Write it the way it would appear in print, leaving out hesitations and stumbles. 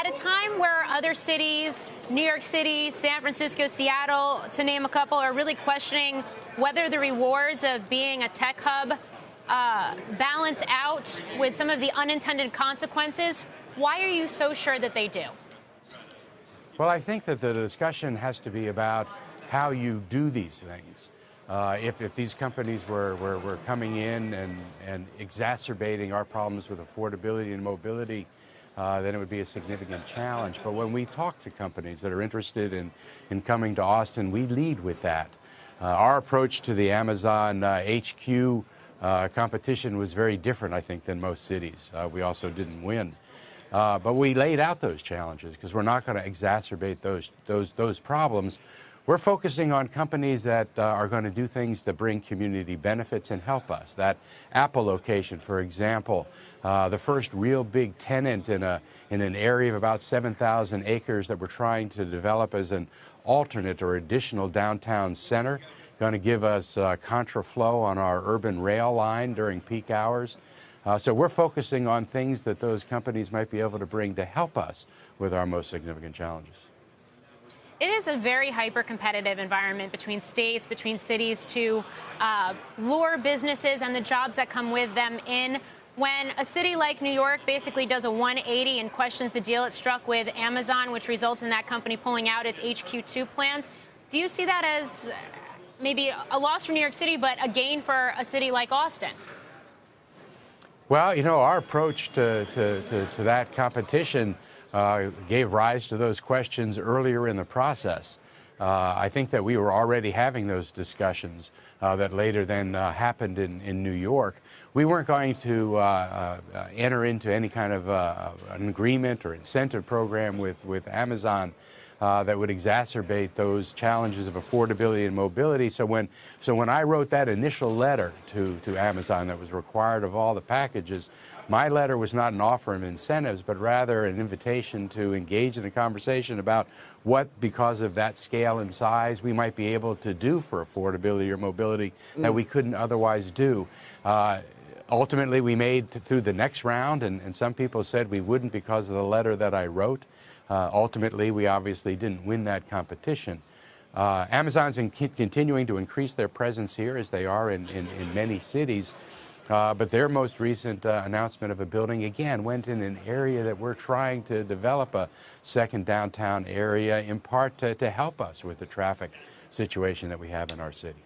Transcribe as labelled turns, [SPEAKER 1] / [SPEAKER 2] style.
[SPEAKER 1] At a time where other cities, New York City, San Francisco, Seattle, to name a couple, are really questioning whether the rewards of being a tech hub balance out with some of the unintended consequences, why are you so sure that they do?
[SPEAKER 2] Well, I think that the discussion has to be about how you do these things. If these companies were coming in and exacerbating our problems with affordability and mobility, then it would be a significant challenge. But when we talk to companies that are interested in coming to Austin, we lead with that. Our approach to the Amazon HQ competition was very different, I think, than most cities. We also didn't win. But we laid out those challenges because we're not going to exacerbate those problems. We're focusing on companies that are going to do things to bring community benefits and help us. That Apple location, for example, the first real big tenant in an area of about 7,000 acres that we're trying to develop as an alternate or additional downtown center, going to give us contraflow on our urban rail line during peak hours. So we're focusing on things that those companies might be able to bring to help us with our most significant challenges.
[SPEAKER 1] It is a very hyper-competitive environment between states, between cities to lure businesses and the jobs that come with them in. When a city like New York basically does a 180 and questions the deal it struck with Amazon, which results in that company pulling out its HQ2 plans, do you see that as maybe a loss for New York City, but a gain for a city like Austin?
[SPEAKER 2] Well, you know, our approach to that competition gave rise to those questions earlier in the process. I think that we were already having those discussions that later then happened in New York. We weren't going to enter into any kind of an agreement or incentive program with Amazon that would exacerbate those challenges of affordability and mobility. So when I wrote that initial letter to Amazon that was required of all the packages, my letter was not an offer of incentives, but rather an invitation to engage in a conversation about what, because of that scale and size, we might be able to do for affordability or mobility that we couldn't otherwise do. Ultimately, we made through the next round, and some people said we wouldn't because of the letter that I wrote. Ultimately, we obviously didn't win that competition. Amazon's continuing to increase their presence here, as they are in many cities. But their most recent announcement of a building, again, went in an area that we're trying to develop a second downtown area, in part to help us with the traffic situation that we have in our city.